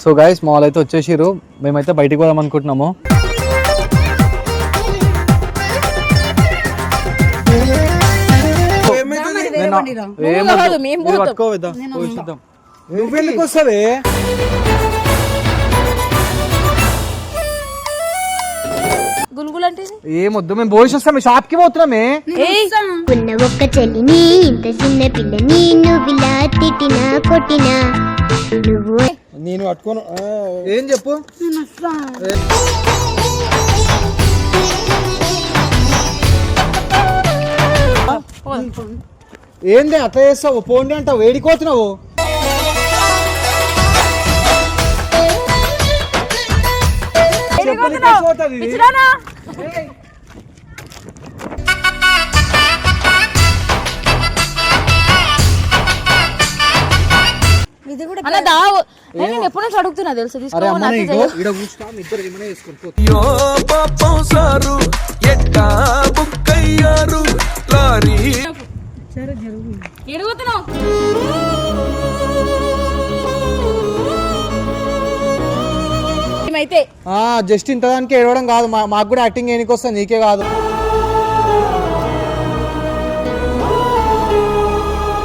So guys mall అయితే వచ్చేసిరు, మేమైతే బయటికి పోదాం అనుకుంటున్నాము. నువ్వెందుకు వస్తావే? ఏమొద్దు, మేము భోజనం వస్తాం, షాప్ కి పోతున్నామే. ఉన్న ఒక్క చెల్లిని ఇంత చిన్న పిల్లని నువ్విలా తిట్టినా కొట్టినా నువ్వు నేను పట్టుకోను. ఏం చెప్పు. ఏంది అట్లా చేస్తావు? పోండి అంటావు, వేడికోతున్నావు. ఎప్పుడు నుంచి అడుగుతున్నా తెలుసు. జస్ట్ ఇంత దానికి ఏడవడం కాదు, మాకు కూడా యాక్టింగ్ ఏనికి వస్తుంది, నీకే కాదు.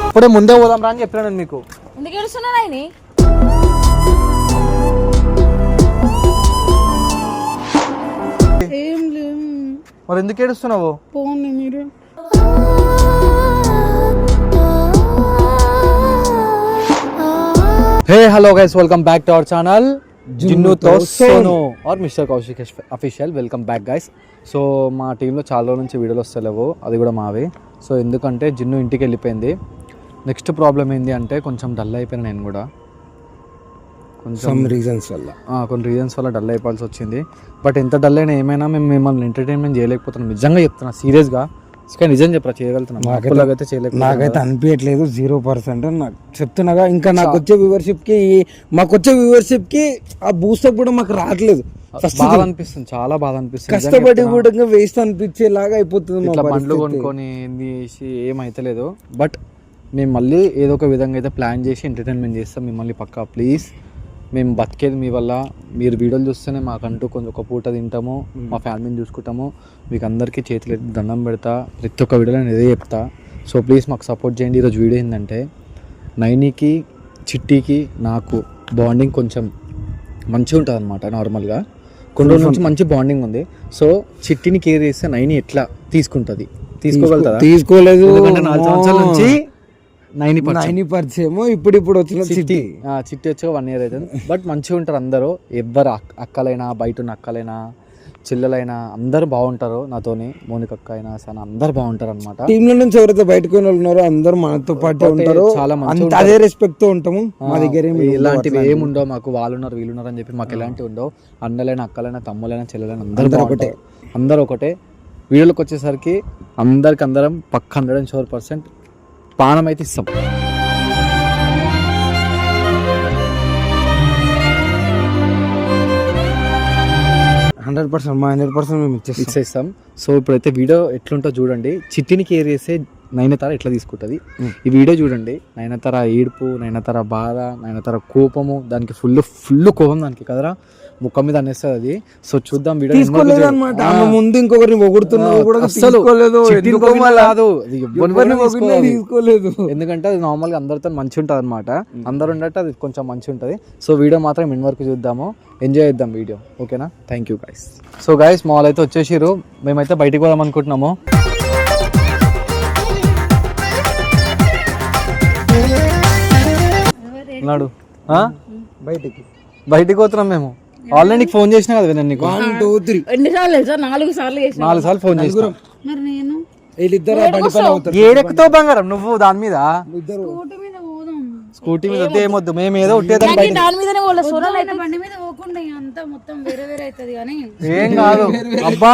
ఇప్పుడే ముందే పోదాం రా అని చెప్పాను నేను మీకు. ఎందుకు ఏడుస్తున్నా? మరి ఎందుకు ఏడుస్తున్నావు? మీరు hey hello guys, welcome back to our channel జిన్నుతో Sonu or mister Kaushik official. Welcome back guys. So మా టీంలో చాలా రోజుల నుంచి వీడియోలు వస్తలేవు, అది కూడా మావి. సో ఎందుకంటే జిన్ను ఇంటికి వెళ్ళిపోయింది. నెక్స్ట్ ప్రాబ్లం ఏంటి అంటే కొంచెం డల్ అయిపోయినా నేను కూడా, కొంచెం కొన్ని రీజన్స్ వల్ల డల్ అయిపోవాల్సి వచ్చింది. బట్ ఎంత డల్ అయినా ఏమైనా మేము మిమ్మల్ని ఎంటర్టైన్మెంట్ చేయలేకపోతున్నాం. నిజంగా చెప్తున్నా, సీరియస్గా నిజం చెప్పరా, చేయగలుగుతున్నాం. నాకైతే అనిపించట్లేదు 0%. నాకు చెప్తున్నాగా, ఇంకా నాకు వచ్చే మాకు వచ్చే వ్యూవర్షిప్ కి ఆ బూస్టప్ కూడా మాకు రావట్లేదు. బాధ అనిపిస్తుంది, చాలా బాధ అనిపిస్తుంది. కష్టపడి కూడా వేస్ట్ అనిపించేలాగా అయిపోతుంది. ఇట్లా బండ్లు కొనుక్కొని ఏమైతలేదు. బట్ మేము మళ్ళీ ఏదో ఒక విధంగా అయితే ప్లాన్ చేసి ఎంటర్టైన్మెంట్ చేస్తాం మిమ్మల్ని పక్కా. ప్లీజ్, మేము బతికేది మీ వల్ల. మీరు వీడియోలు చూస్తేనే మాకంటూ కొంచెం ఒక పూట తింటాము, మా ఫ్యామిలీని చూసుకుంటాము. మీకు అందరికీ చేతులు దండం పెడతా, ప్రతి ఒక్క వీడియోలో నేను ఇదే చెప్తా. సో ప్లీజ్ మాకు సపోర్ట్ చేయండి. ఈరోజు వీడియో ఏంటంటే, నైనికి చిట్టికి నాకు బాండింగ్ కొంచెం మంచిగా ఉంటుంది అనమాట. నార్మల్గా కొన్ని రోజుల నుంచి మంచి బాండింగ్ ఉంది. సో చిట్టిని కేర్ చేస్తే నైని ఎట్లా తీసుకుంటుంది, తీసుకోగలుగుతా? తీసుకోలేదు. 4 సంవత్సరాల నుంచి 90% ఇప్పుడు వచ్చిన చిట్టి వచ్చి 1 year అవుతుంది. బట్ మంచిగా ఉంటారు అందరూ, ఎవ్వరు అక్కలైనా, బయట ఉన్న అక్కలైనా, చెల్లెలైనా అందరూ బాగుంటారు నాతోని. మోనిక అక్క అయినా సరే అందరు బాగుంటారు అనమాట. టీమ్ నుంచి ఎవరైతే బయటకు ఉన్నారో అందరూ మనతో పాటు ఉంటారు. చాలా మంచి, అదే రెస్పెక్ట్ తో ఉంటాము. మా దగ్గర ఇలాంటివి ఏముండవు మాకు. వాళ్ళున్నారు వీళ్ళున్నారు అని చెప్పి మాకు ఎలాంటివి ఉండవు. అన్నలైనా, అక్కలైనా, తమ్ములైనా, చెల్లెలైనా అందరూ ఒకటే. వీడియోలోకి వచ్చేసరికి అందరం పక్క 104% పానం అయితే ఇస్తాం. 100% మా 100% మేము ఇచ్చేస్తాం. సో ఇప్పుడైతే వీడియో ఎట్లుంటో చూడండి. చిట్టిని కేర్ చేసే నయనతార ఎట్లా తీసుకుంటుంది ఈ వీడియో చూడండి. నయనతార ఏడుపు, నయనతార బాధ, నయనతార కోపము, దానికి ఫుల్ కోపం దానికి కదరా, ముఖం మీద అనేస్తుంది అది. సో చూద్దాం వీడియో. ముందు ఇంకొకరిని పొగుడుతున్నావు కూడా తీసుకోలేదు, ఎందుకంటే అది నార్మల్గా అందరితో మంచి ఉంటుంది అనమాట. అందరు ఉండట్టు అది కొంచెం మంచి ఉంటుంది. సో వీడియో మాత్రం ఎండ్ వరకు చూద్దాము, ఎంజాయ్ చేద్దాం వీడియో, ఓకేనా? Thank you guys. So guys mall అయితే వచ్చేసిరు, మేమైతే బయటికి పోదాం అనుకుంటున్నాము. నాడు బయటికి పోతున్నాం మేము. ఆల్రెడీ ఫోన్ చేసినా కదా నేను నీకు. 1 2 3 4 సార్లు ఫోన్ చేసిన. ఏడెక్కుతావు బంగారం నువ్వు దాని మీద? స్కూటీ మీద వద్దే, ఏమొద్దు, మేము ఏదో ఉట్టేదాన్ని ఏం కాదు. అబ్బా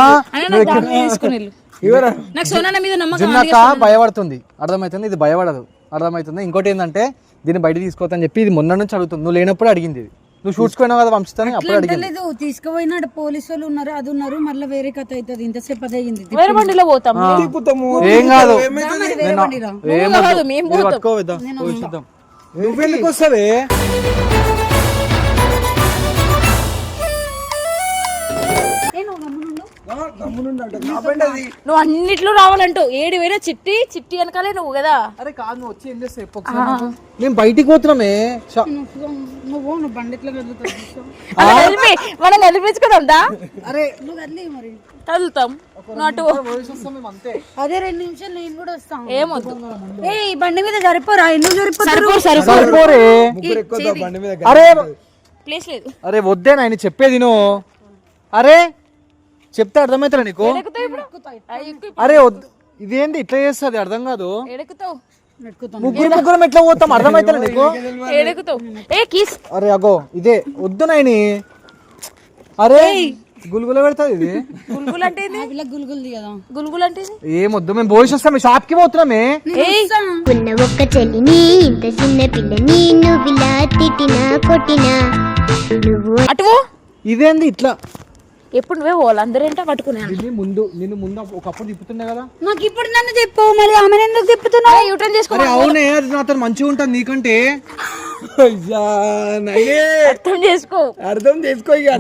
చిన్నక్క భయపడుతుంది, అర్థమవుతుంది. ఇది భయపడదు, అర్థమవుతుంది. ఇంకోటి ఏంటంటే, దీన్ని బయట తీసుకోవద్దని చెప్పి ఇది మొన్న నుంచి అడుగుతుంది. నువ్వు లేనప్పుడు అడిగింది ఇది. నువ్వు షూట్స్ పోయినావు కదా వంశిస్తాను, అప్పుడు అడిగింది. తీసుకుపోయినాడు, పోలీసు వాళ్ళు ఉన్నారు, అది ఉన్నారు, మళ్ళీ వేరే కథ అవుతుంది. ఇంతసేపు అదే అయింది. వేరే బండిలో పోతాం, ఏం కాదు. నువ్వెందుకు వస్తావే? నువ్వు అన్నిట్లో రావాలంటూ ఏడు వేల చిట్టి చిట్టి వెనకాలే నువ్వు కదా. అరే కాదు నువ్వు వచ్చి ఏం చేస్తావు చెప్పు ఒకసారి. మేము బయటికి పోతున్నామే. నువ్వు బండి ఎట్లా కదులుతావు? మనం కదిలిపించుకుందా? అరే నువ్వు కదిలే మరి కదులుతాం నాటు. మేము అంతే. అదే 2 నిమిషాలు నేను కూడా వస్తాను. ఏమొద్దు. ఏ ఈ బండి మీద సరిపోరా? ఎందుకు సరిపోతారు? సరిపోరే. అరే ప్లేస్ లేదు. అరే వద్దే నాయన చెప్పేది నువ్వు. అరే చెప్తే అర్థమవుతారా నీకు? ఎక్కుతావు ఇప్పుడు. అరే వద్దు ఇదేంటి ఇట్లా చేస్తుంది అర్థం కాదు. ఎడుకుతావు. ముగ్గురం ఎట్లా పోతాం అర్థమవుతారా నీకు? ఎడుకుతావు. ఏ కీస్. అరే అగో ఇదే వద్దు నాయని. అరే గుల్గుల పెడతాది ఇది. గుల్గులు అంటే గుల్గుల్ది కదా. గుల్గులు అంటే ఏమొద్దు మేము భోజనం వస్తాం షాప్ కి పోతున్నామే. ఉన్న ఒక్క చెల్లిని ఇంత చిన్న పిల్లని నువ్విలా తిట్టినా కొట్టినా నువ్వు అటు ఇదేంది ఇట్లా ఎప్పుడు నువ్వే పోవాలి అందరేంటో పట్టుకున్నాను. నిన్ను ముందు ఒకప్పుడు తిప్పుతుండే కదా. నాకు ఇప్పుడు నన్ను చెప్పు మరి ఆమె ఎందుకు చెప్తున్నావు? యూటర్న్ చేసుకో. అరే అవునే అది నాతో మంచిగా ఉంటుంది నీకంటే. అర్థం చేసుకో. అర్థం చేసుకో ఇక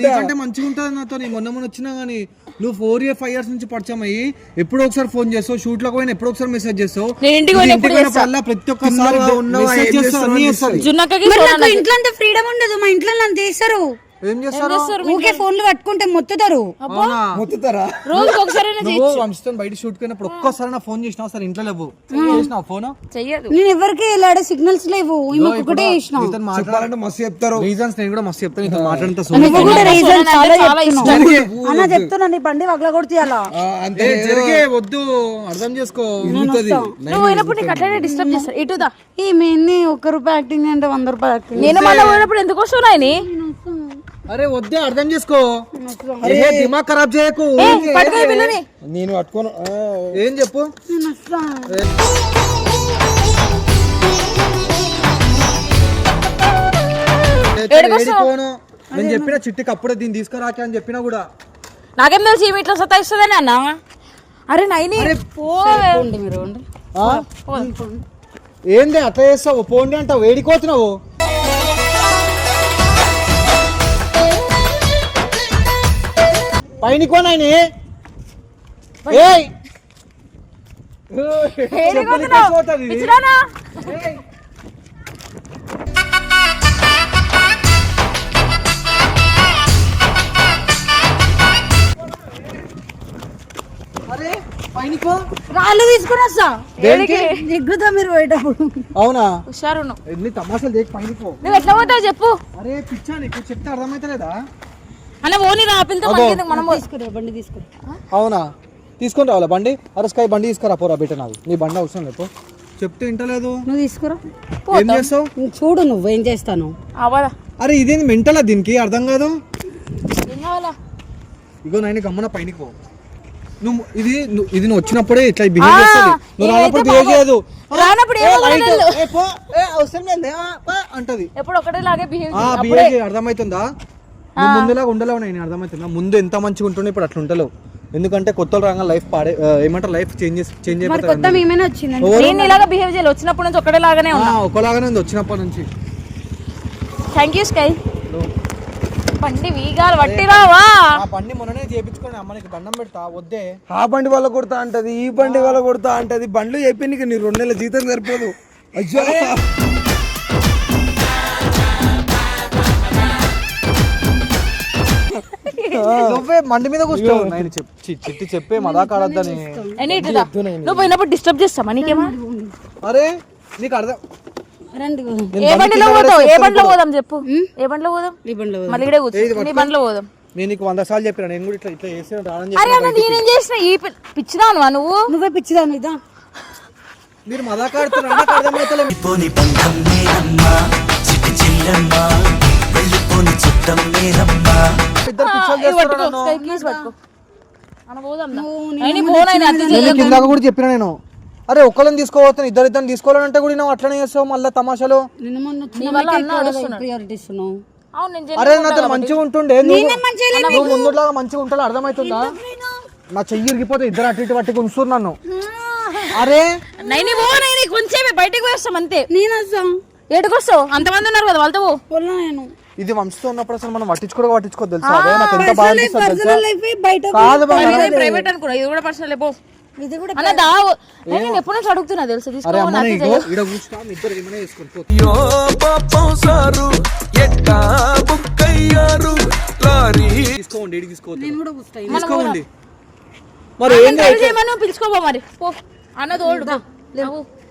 నీకంటే మంచిగా ఉంటుంది నాతో. మొన్న వచ్చినా గానీ నువ్వు 4-5 years నుంచి పరిచయం అయ్యి ఎప్పుడో ఒకసారి ఫోన్ చేస్తావు, షూట్ లో పోయినా ఎప్పుడో ఒకసారి మెసేజ్ చేస్తావు. నేను ఇంటికి పోయినప్పుడల్లా ప్రతి ఒక్కసారి మెసేజ్ చేస్తావు, అన్నీ చేస్తావు. జున్నక్కకి మరి నాకు ఇంట్లో అంత ఫ్రీడమ్ ఉండదు. మా ఇంట్లో నన్ను తీస్తారు. ఏం చేస్తారు? ఊకే ఫోన్లు పట్టుకుంటే మొత్తుతారు. మొత్తుతారా? రోజుకి ఒకసారి నువ్వు వంశతో బయట షూట్ పోయినప్పుడు ఒక్కసారి నా ఫోన్ చేసినావు సార్ ఇంట్లో లేవు చేసినావు ఫోన్ చెయ్యదు. నేను ఎవరికి ఇలాడే సిగ్నల్స్ లేవు. ఈమెకు ఒకటే చేసిన. చెప్పాలంటే మస్తు చెప్తారు రీజన్స్ నేను కూడా మస్తు చెప్తాను. నీతో మాట్లాడుతా నువ్వు కూడా రీజన్ చాలా చెప్తున్నావు. అన్న చెప్తున్నా నీ బండి వగల కొడుతీయాలా? అంతే జరిగే వద్దు అర్థం చేసుకో. నువ్వు పోయినప్పుడు నీకు అట్లనే డిస్టర్బ్ చేస్తారు. ఇటుదా ఈమె ₹1 యాక్టింగ్ అంటే ₹100 యాక్టింగ్. నేను మళ్ళీ పోయినప్పుడు ఎందుకు వస్తావు నాయని? అరే వద్దే అర్థం చేసుకో. దిమాగ్ ఖరాబ్ చేయకు. నేను పట్టుకోను. ఏం చెప్పు. నేను చెప్పిన చిట్టికి అప్పుడే దీన్ని తీసుకురాకే అని చెప్పినా కూడా నాకేం తెలిసి ఈమె ఇట్లా సతాయిస్తుందని అన్న. అరే నైని మీరు ఏంది అట్లా చేస్తావు? పోండి అంటావు, వేడికోతున్నావు. పైనకోనాయని అరే పైనకో రాళ్ళు తీసుకుని వస్తా. దిగ్గుతా మీరు పోయేటప్పుడు. అవునా? హుషారు ఎన్ని తమాషాలు దేకి పైనకో. నువ్వు ఎట్లా పోతావు చెప్పు. అరే పిచ్చా నీకు చెప్తే అర్థమైతలేదా? అన్న ఓని రా పిల్లతో మనం తీసుకురా బండి తీసుకురా. అవునా తీసుకొని రావాలా బండి? అరే స్కై బండి తీసుకురా పోరా బెట. నాకు నీ బండి అవసరం లేదు చెప్తే వింటలేదు. నువ్వు తీసుకురా. ఏం చేస్తావు? చూడు నువ్వేం చేస్తాను. అరే ఇదేంది మెంటలా దీనికి అర్థం కాదు. ఏం కావాలా? ఇగో నాయన గమ్మన పైనకి పో. నువ్వు ఇది నువ్వు వచ్చినప్పుడే ఇట్లా బిహేవ్ చేస్తుంది. నువ్వు రానప్పుడు బిహేవ్ చేయదు. అంటది ఎప్పుడు ఒకటేలాగే బిహేవ్ అర్థమవుతుందా? నువ్వు ముందులాగా ఉండలేవు నేను అర్థమవుతుందా? ముందు ఎంత మంచిగా ఉంటుండే ఇప్పుడు అట్లా ఉంటలేవు. ఎందుకంటే కొత్త రాగా లైఫ్ పాడే ఏమంటారు లైఫ్ చేంజ్ అయిపోతుంది. నేను ఇలాగా బిహేవ్ చేయాలి. వచ్చినప్పటి నుంచి ఒకటేలాగానే ఉన్నా. ఒకలాగానే ఉంది వచ్చినప్పటి నుంచి. Thank you sky. బండి వీగాలి వట్టి రావా? ఆ బండి మొన్ననే చేయించుకొని అమ్మనికి దండం పెడతా. వద్దే ఆ బండి వల్ల కొడతా అంటది, ఈ బండి వల్ల కొడతా అంటది. బండ్లు చెప్పి నీకు నీ 2 నెలల జీతం సరిపోదు. అయ్యో నువ్వే మండి మీద కూర్చోవు. చిట్టి చెప్పే మదా కాడద్దని. నువ్వు పోయినప్పుడు డిస్టర్బ్ చేస్తామా నీకేమా? అరే నీకు అర్థం. ఏ బండిలో పోతావు? ఏ బండిలో పోదాం చెప్పు. ఏ బండిలో పోదాం? మళ్ళీ ఇక్కడే కూర్చో. నీ బండిలో పోదాం. నేను నీకు 100 సార్లు చెప్పినా. నేను కూడా ఇట్లా చేసిన అరే అన్న నేనేం చేసిన? ఈ పిచ్చిదాను నువ్వే పిచ్చిదాను ఇదా. మీరు మదా కాడుతున్నారు. కిందాక కూడా చెప్పిన నేను. అరే ఒకళ్ళని తీసుకోవచ్చు, ఇద్దరిద్దరిని తీసుకోవాలంటే కూడా నువ్వు అట్లనే చేస్తావు. మళ్ళీ తమాషాలు. అరే నాతో మంచిగా ఉంటుండే. నువ్వు ముందులాగా మంచిగా ఉంటావు అర్థమవుతుందా? నా చెయ్యి ఇరిగిపోతే ఇద్దరు అటు ఇటు పట్టి ఉంచుతారు నన్ను. అరే కొంచెం బయటకు వేస్తాం అంతే. నేను వస్తాం. ఏడుకొస్తావు? అంతమంది ఉన్నారు కదా వాళ్ళతో. ఇది వంశతో ఉన్నప్పుడు అసలు మనం పట్టించుకోవద్దు తెలుసా అదే నాకు ఎంత బాగా అనిపిస్తుంది తెలుసా బయట కాదు బాగా ప్రైవేట్ అనుకున్నా ఇది కూడా పర్సనల్ పో ఇది కూడా అన్న దా నేను ఎప్పటి నుంచి అడుగుతున్నా తెలుసు అరే తీసుకో అమ్మ నాకు ఇగో ఇడ కూర్చున్నా మీ ఇద్దరు ఏమైనా చేసుకొని పో. యో పాపం సారు ఎట్టా బుక్కయ్యారు లారీ తీసుకోండి ఏడికి తీసుకోవద్దు నేను కూడా కూర్చుంటా. తీసుకోండి మరి ఏం చేయమను పిలుచుకోపో మరి పో అన్న తోడు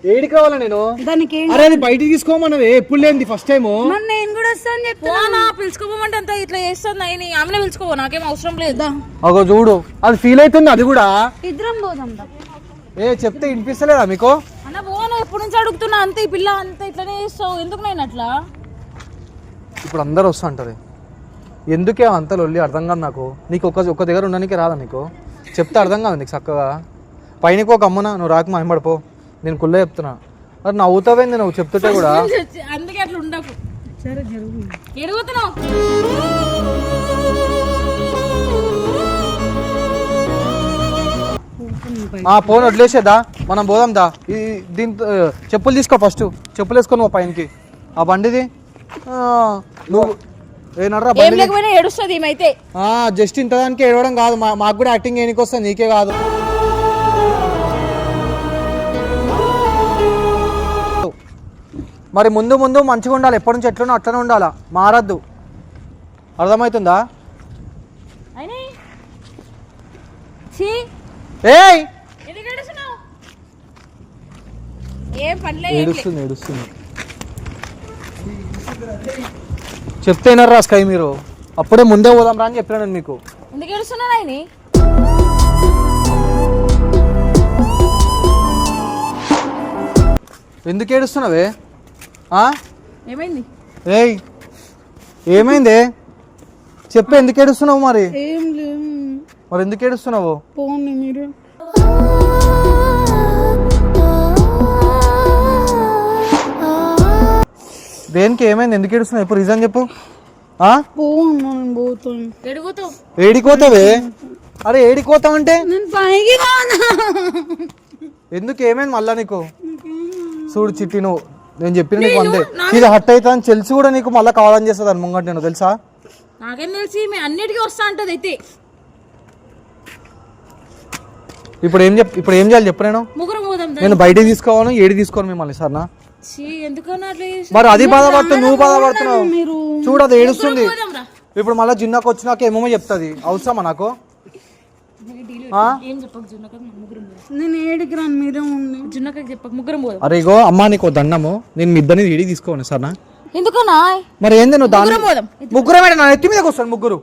ఏడికి కావాలా నేను దానికి అరే అది బయటికి తీసుకోమన్నవే ఎప్పుడు లేనిది ఫస్ట్ టైం మరి నేను కూడా వస్తాను చెప్తా. పోనా పిలుచుకోపోమంటే అంత ఇట్లా చేస్తుంది అయ్యి ఆమెనే పిలుచుకోపో నాకేం అవసరం లేదు అగో చూడు అది ఫీల్ అవుతుంది అది కూడా ఇద్దరం పోదాం దా. చెప్తే వినిపిస్తలేదా మీకు అన్న పోను ఎప్పటి నుంచి అడుగుతున్నా అంతే ఈ పిల్ల అంత ఇట్లనే చేస్తావు ఎందుకు నేను అట్లా ఇప్పుడు అందరు వస్తా అంటారు ఎందుకే అంత లొల్లి అర్థం కాదు నాకు నీకు ఒక్క దగ్గర ఉండడానికి రాదా నీకు చెప్తే అర్థం కాదు నీకు చక్కగా పైనకి ఒక అమ్మున నువ్వు రాక మాయపడిపో నేను కుళ్ళే చెప్తున్నా మరి నవ్వుతావేంది నువ్వు చెప్తుంటే కూడా అందుకే అట్లా ఉండకు సరే జరుగు ఎడుగుతున్నావు ఫోన్ వదిలేసేదా మనం పోదాం దా దీంతో చెప్పులు తీసుకో ఫస్ట్ చెప్పులు వేసుకొని నువ్వు పైనకి ఆ బండిది నువ్వు ఏనరా ఏం లేకపోయినా ఏడుస్తుంది ఏమైతే జస్ట్ ఇంత దానికి ఏడవడం కాదు మాకు కూడా యాక్టింగ్ ఏనికి వస్తుంది నీకే కాదు మరి ముందు ముందు మంచిగా ఉండాలి ఎప్పటి నుంచి ఎట్లనో అట్లనే ఉండాలా మారద్దు అర్థమవుతుందా ఏయ్ ఏడుస్తుంది చెప్తే వినర్రా స్కై మీరు అప్పుడే ముందే పోదాం రా అని చెప్పాను నేను మీకు ఎందుకు ఏడుస్తున్నాను ఆయన ఎందుకు ఏడుస్తున్నావే ఏమైంది ఏయ్ ఏమైందే చెప్పు ఎందుకు ఏడుస్తున్నావు మరి ఏం లేదు మరి ఎందుకు ఏడుస్తున్నావు పోండి మీరు దేనికి ఏమైంది ఎందుకు ఏడుస్తున్నావు ఎప్పుడు రీజన్ చెప్పు పోను నేను పోతాను. ఎడుగుతావు ఏడికోతావే అరే ఏడికోతావు అంటే నేను పైకి రానా? ఎందుకు ఏమైంది మళ్ళా నీకు చూడు చిట్టి నువ్వు నేను చెప్పిన నీకు అందే ఇది హట్ అవుతా అని తెలిసి కూడా నీకు మళ్ళీ కావాలని చేస్తుంది అని ముంగట నేను తెలుసా నాకేం తెలిసి మీ అన్నిటికీ వస్తా అంటది అయితే ఇప్పుడు ఏం చేయాలి చెప్పు ముగ్గురం పోదాం నేను బయటికి తీసుకోవాలను ఏడి తీసుకోను మిమ్మల్ని సరేనా ఎందుకన్నా అట్లా మరి అది బాధపడుతున్నావు నువ్వు బాధపడుతున్నావు చూడు అది ఏడుస్తుంది ఇప్పుడు మళ్ళీ జిన్నాకు వచ్చినాక ఏమేమో చెప్తుంది అవసరమా నాకు ఏం చెప్పక జున్నక ముగ్గురం నేను ఏడికి రాను మీరే ఉండి జున్నక చెప్పక ముగ్గురం పోదాం అరే ఇగో అమ్మా నీకు దండము నేను మీ ఇద్దరిని ఏడికి తీసుకోను సరేనా ఎందుకన్నా మరి ఏంది నువ్వు దాని ముగ్గురం నా ఎత్తి మీదకి వస్తాను ముగ్గురు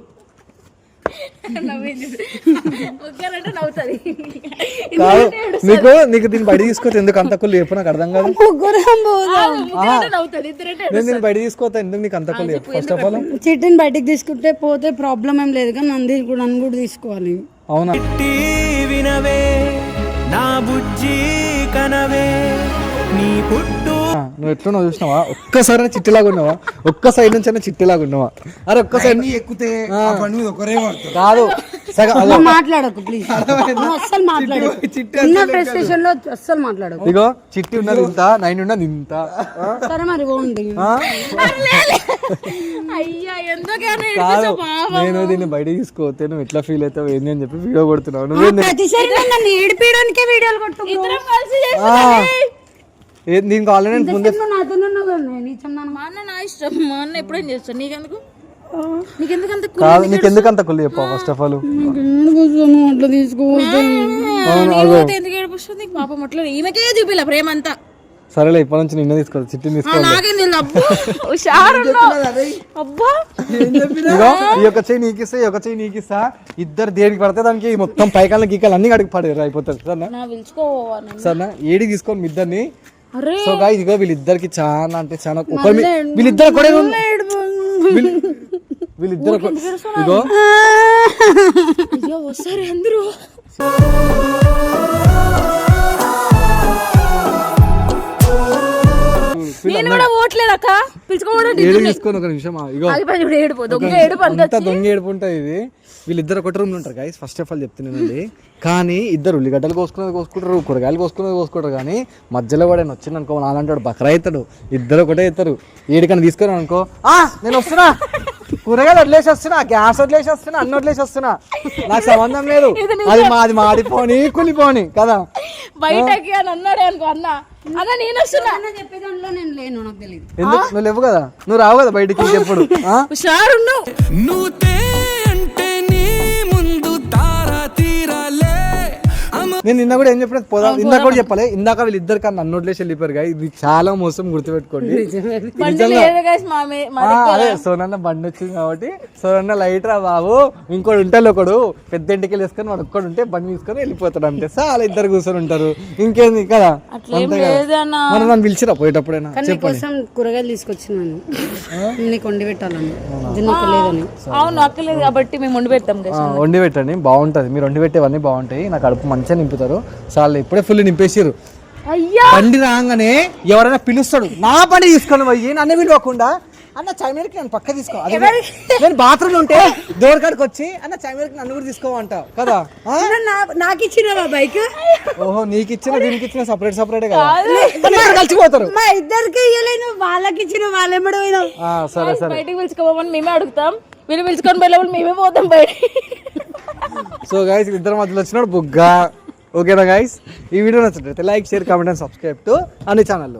కాదు నీకు దీన్ని బయట తీసుకోవచ్చు ఎందుకు అంత కుళ్ళు చెప్పు నాకు అర్థం కాదు నేను దీన్ని బయట తీసుకోవద్దా ఎందుకు నీకు అంత కుళ్ళు చెప్పు ఫస్ట్ ఆఫ్ ఆల్ చిట్టిని బయటికి తీసుకుంటే పోతే ప్రాబ్లం ఏం లేదు కానీ నన్ను కూడా తీసుకోవాలి అవునా వినవే నా బుజ్జి కనవే నీ పుట్టు నువ్వు ఎట్లున్నావు చూసినావా ఒక్కసారి చిట్టిలాగా ఉన్నావా ఒక్క సైడ్ నుంచి చిట్టిలాగా ఉన్నావా అరే ఒక్క సైడ్ ఎక్కితే ఒకరే కాదు మాట్లాడకు ప్లీజ్ అస్సలు మాట్లాడకు ఉన్న ప్రెస్ స్టేషన్ లో అస్సలు మాట్లాడకు ఇగో చిట్టి ఉన్నది ఇంత 9 ఉన్నది ఇంత సరే మరి పోండి అయ్యా కాదు నేను దీన్ని బయట తీసుకోతే నువ్వు ఎట్లా ఫీల్ అవుతావు ఏంది అని చెప్పి వీడియో కొడుతున్నావు నువ్వు ప్రతిసారి నన్ను ఏడిపించడానికే వీడియోలు కొట్టు దీనికి ఆల్రెడీ నేను ముందే మా అన్న నా ఇష్టం మా అన్న ఎప్పుడేం చేస్తాను నీకెందుకు నీకెందుకంత కాదు నీకెందుకు అంత కుళ్ళు చెప్పావు ఫస్ట్ ఆఫ్ ఆల్ అట్లా తీసుకోవద్దు ఎందుకు ఏడిపిస్తుంది పాపం అట్లా ఈమెకే చూపిల్ల ప్రేమ అంతా సరేలే ఇప్పటి నుంచి నిన్నే తీసుకోవాలి చిట్టిని తీసుకోవాలి నాకేం తెలియదు అబ్బా హుషారున్నావు అబ్బా ఇగో ఈ యొక్క చెయ్యి నీకిస్తా ఈ యొక్క చెయ్యి నీకిస్తా ఇద్దరు దేనికి పడితే దానికి మొత్తం పైకాల గీకాలు అన్ని కడిగి పడేరు అయిపోతుంది సరేనా నా పిలుచుకోవాలి సరేనా ఏడికి తీసుకోండి మీ ఇద్దరిని అరే సో గాయ్స్ ఇగో వీళ్ళిద్దరికి చాలా అంటే చాలా వీళ్ళిద్దరు కూడా వీళ్ళిద్దరు ఇగో అయ్యో వస్తారు అందరూ నేను కూడా ఓట్లేదు అక్క పిలుచుకోవడం ఏడు తీసుకొని ఒక నిమిషం ఇగో ఏడుపు దొంగ ఏడుపు అంతా దొంగ ఏడుపు ఉంటుంది ఇది. వీళ్ళిద్దరు ఒకటి రూమ్లో ఉంటారు గైస్. ఫస్ట్ ఆఫ్ ఆల్ చెప్తున్నానండి, కానీ ఇద్దరు ఉల్లిగడ్డలు కోసుకుంటారు, కూరగాయలు కోసుకుంటారు. కానీ మధ్యలో కూడా ఆయన వచ్చింది అనుకో, నాలంటాడు బకరా అవుతాడు. ఇద్దరు ఒకటే అవుతారు. ఏడికన్నా తీసుకొని అనుకో, నేను వస్తున్నా, కూరగాయలు వదిలేసి వస్తున్నా, గ్యాస్ వదిలేసి వస్తున్నా, అన్న వదిలేసి వస్తున్నా, నాకు సంబంధం లేదు, అది మాడిపోని కులిపోని కదా. బయటకి అని అన్నాడే అనుకో, అన్న నేను వస్తున్నా చెప్పే దాంట్లో నేను లేను, నాకు తెలియదు. ఎందుకు నువ్వు లేవు కదా, నువ్వు రావు కదా బయటికి ఎప్పుడు. హుషారు నువ్వు అంటే నీ ముందు తారా తీరాలే. నేను నిన్న కూడా ఏం చెప్పిన పోదాం, ఇందాక కూడా చెప్పాలి. ఇందాక వీళ్ళిద్దరు కానీ నన్ను వదిలేసి వెళ్ళిపోయారు గాయ. ఇది చాలా మోసం, గుర్తుపెట్టుకోండి. అదే సోనన్న బండి వచ్చింది కాబట్టి, సోనన్న లైట్ రా బాబు, ఇంకోటి ఉంటాడు ఒకడు పెద్ద ఇంటికి వేసుకొని వాడు ఒక్కడు ఉంటే బండి తీసుకొని వెళ్ళిపోతాడు అంతే. చాలా ఇద్దరు కూర్చొని ఉంటారు, ఇంకేంది కదా. మనం నన్ను పిలిచిరా పోయేటప్పుడైనా చెప్పండి. కూరగాయలు తీసుకొచ్చినాను, నీకు వండి పెట్టాలని. లేదని అవును అక్కలేదు కాబట్టి మేము వండి పెడతాం. వండి పెట్టండి, బాగుంటది. మీరు వండి పెట్టేవన్నీ బాగుంటాయి. నాకు కడుపు మంచిగా నింపుతారు. చాలా ఇప్పుడే ఫుల్ నింపేసారు. బండి రాగానే ఎవరైనా పిలుస్తాడు, నా బండి తీసుకొని పోయి నన్ను పిలవకుండా, అన్న చైమేరికి నన్ను పక్క తీసుకో. నేను బాత్రూమ్ ఉంటే డోర్ కాడికి వచ్చి, అన్న చైమేరికి నన్ను కూడా తీసుకోమంటావు కదా. నాకు ఇచ్చిన బైక్. ఓహో, నీకు ఇచ్చిన దీనికి ఇచ్చిన సపరేట్ కదా, కలిసిపోతారు. మా ఇద్దరికి ఇవ్వలేను, వాళ్ళకి ఇచ్చిన వాళ్ళెమ్మడో. సరే సరే, బయటకు పిలుచుకోమని మేమే అడుగుతాం, వీళ్ళు పిలుచుకొని వెళ్ళేప్పుడు మేమే పోతాం బయట. సో గైస్, ఇద్దరు మధ్యలో వచ్చినాడు బుగ్గా. ఓకేనా గైస్, ఈ వీడియో నచ్చినట్లయితే like, share, comment and subscribe to అన్ని ఛానల్.